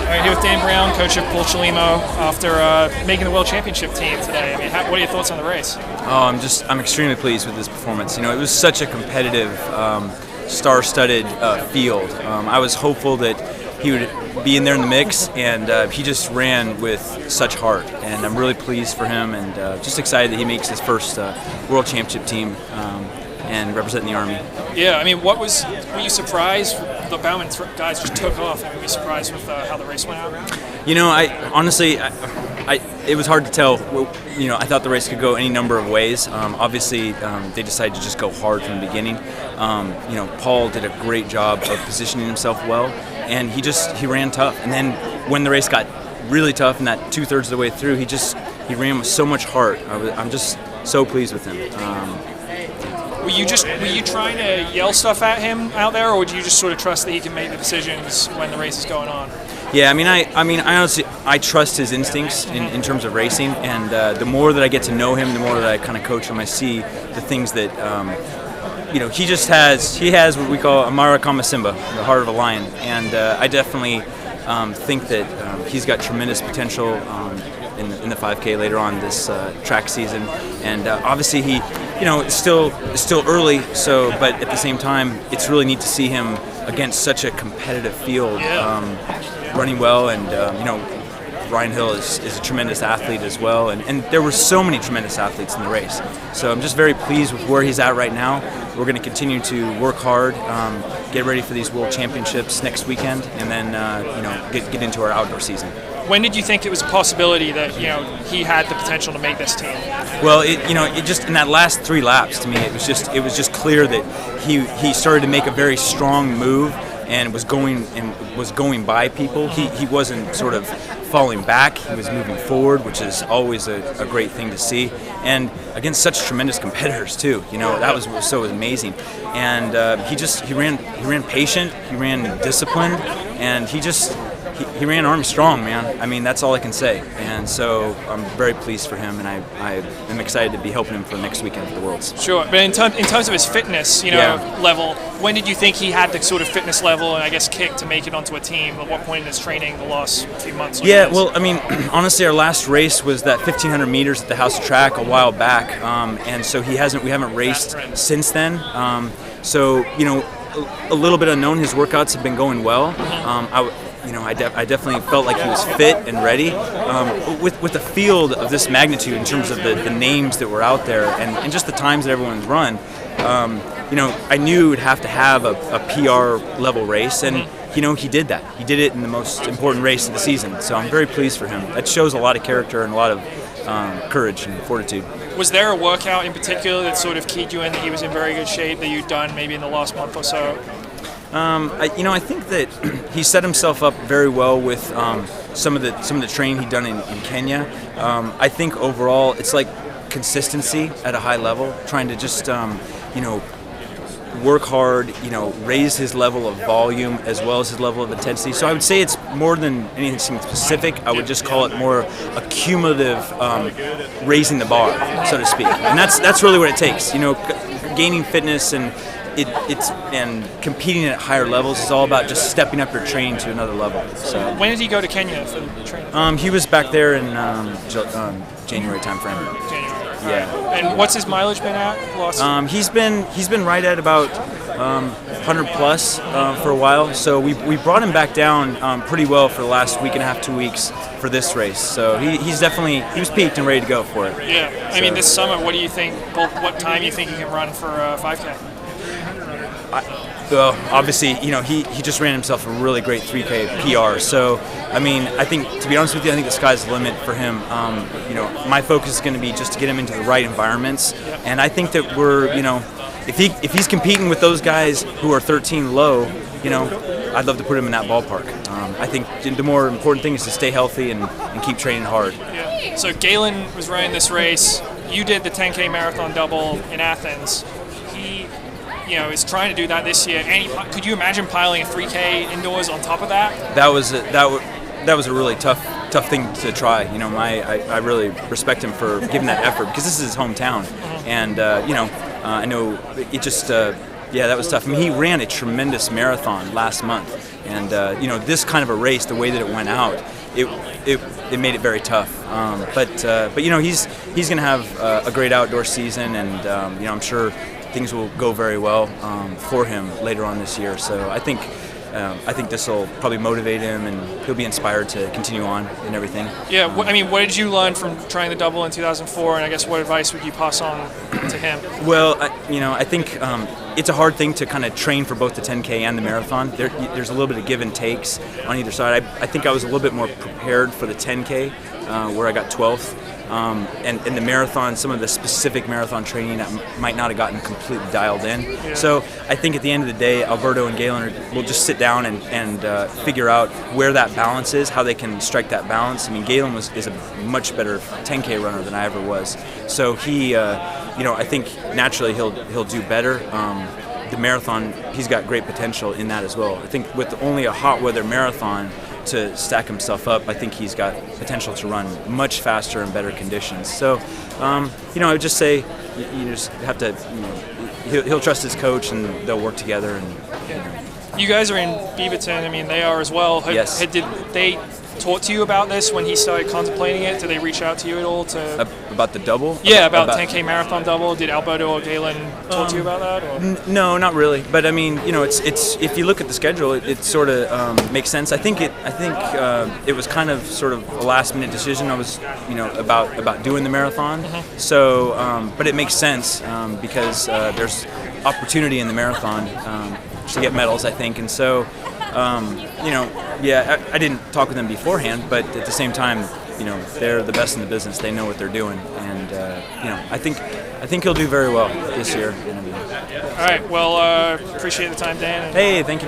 All right, here with Dan Browne, coach of Chelimo, after making the World Championship team today. I mean, what are your thoughts on the race? I'm extremely pleased with this performance. You know, it was such a competitive, star-studded field. I was hopeful that he would be in there in the mix, and he just ran with such heart. And I'm really pleased for him, and just excited that he makes his first World Championship team and representing the Army. Yeah, I mean, were you surprised the Browne guys just took off? I mean, were you surprised with how the race went out? You know, it was hard to tell. You know, I thought the race could go any number of ways. Obviously, they decided to just go hard from the beginning. You know, Paul did a great job of positioning himself well, and he ran tough. And then when the race got really tough, and that 2/3 of the way through, he ran with so much heart. I'm just so pleased with him. Were you trying to yell stuff at him out there, or would you just sort of trust that he can make the decisions when the race is going on? Yeah, I honestly trust his instincts in terms of racing, and the more that I get to know him, the more that I kind of coach him, I see the things that you know, he has what we call Amara Kama Simba, the heart of a lion, and I definitely think that he's got tremendous potential in the 5K later on this track season, and obviously it's still early. So, but at the same time, it's really neat to see him against such a competitive field, running well, and Ryan Hill is a tremendous athlete as well, and there were so many tremendous athletes in the race. So I'm just very pleased with where he's at right now. We're going to continue to work hard, get ready for these World Championships next weekend, and then get into our outdoor season. When did you think it was a possibility that he had the potential to make this team? Well, it just in that last 3 laps, to me, it was just clear that he started to make a very strong move and was going by people. He wasn't sort of falling back. He was moving forward, which is always a great thing to see, and against such tremendous competitors too. That was so amazing. And he ran patient, he ran disciplined, and he ran Armstrong, man. I mean, that's all I can say. And so I'm very pleased for him, and I am excited to be helping him for next weekend at the Worlds. Sure, but in terms of his fitness, level, when did you think he had the sort of fitness level and I guess kick to make it onto a team? At what point in his training the last few months? Yeah, well, I mean, honestly, our last race was that 1,500 meters at the House of Track a while back, and so we haven't raced since then. So a little bit unknown. His workouts have been going well. I definitely felt like he was fit and ready. With the field of this magnitude in terms of the names that were out there and just the times that everyone's run, I knew it would have to have a PR level race, and he did that. He did it in the most important race of the season. So I'm very pleased for him. That shows a lot of character and a lot of courage and fortitude. Was there a workout in particular that sort of keyed you in that he was in very good shape that you'd done maybe in the last month or so? I think that he set himself up very well with some of the training he'd done in Kenya. I think overall it's like consistency at a high level, trying to just work hard, raise his level of volume as well as his level of intensity. So I would say it's more than anything specific. I would just call it more a cumulative raising the bar, so to speak. And that's really what it takes. Gaining fitness and competing at higher levels is all about just stepping up your training to another level. So when did he go to Kenya for the training? He was back there in January timeframe. January. Yeah. And what's his mileage been at? He's been right at about 100 plus for a while. So we brought him back down pretty well for the last week and a half, 2 weeks for this race. So he was peaked and ready to go for it. Yeah. I mean, this summer, what do you think? What time do you think he can run for 5K? Well, obviously, he just ran himself a really great 3K PR. So, I mean, I think, to be honest with you, I think the sky's the limit for him. My focus is going to be just to get him into the right environments. And I think that if he's competing with those guys who are 13 low, I'd love to put him in that ballpark. I think the more important thing is to stay healthy and keep training hard. Yeah. So Galen was running this race. You did the 10K marathon double in Athens. He is trying to do that this year. Could you imagine piling a 3K indoors on top of that? That was a really tough thing to try. I really respect him for giving that effort because this is his hometown, and I know it just Yeah, that was tough. I mean, he ran a tremendous marathon last month, and this kind of a race, the way that it went out, it made it very tough. But he's going to have a great outdoor season, and I'm sure things will go very well for him later on this year. So I think this will probably motivate him, and he'll be inspired to continue on and everything. Yeah, what did you learn from trying the double in 2004, and I guess what advice would you pass on to him? Well, I think it's a hard thing to kind of train for both the 10K and the marathon. There's a little bit of give and takes on either side. I think I was a little bit more prepared for the 10K, where I got 12th. And in the marathon, some of the specific marathon training I might not have gotten completely dialed in. Yeah. So I think at the end of the day, Alberto and Galen will just sit down and figure out where that balance is, how they can strike that balance. I mean, Galen is a much better 10K runner than I ever was. So he, I think naturally he'll do better. The marathon, he's got great potential in that as well. I think with only a hot weather marathon to stack himself up, I think he's got potential to run much faster in better conditions. So, I would just say you just have to, he'll trust his coach, and they'll work together. And you guys are in Beaverton. I mean, they are as well. Yes. Did they talk to you about this when he started contemplating it? Did they reach out to you at all to about the double? Yeah, about 10K marathon double. Did Alberto or Galen talk to you about that? Or? No, not really. But I mean, it's if you look at the schedule, it sort of makes sense. I think it was kind of sort of a last minute decision. I was about doing the marathon. Mm-hmm. So, but it makes sense because there's opportunity in the marathon to get medals, I think, and so. I didn't talk with them beforehand, but at the same time, they're the best in the business. They know what they're doing, and I think he'll do very well this year. All right. Well, appreciate the time, Dan. Hey, thank you very much.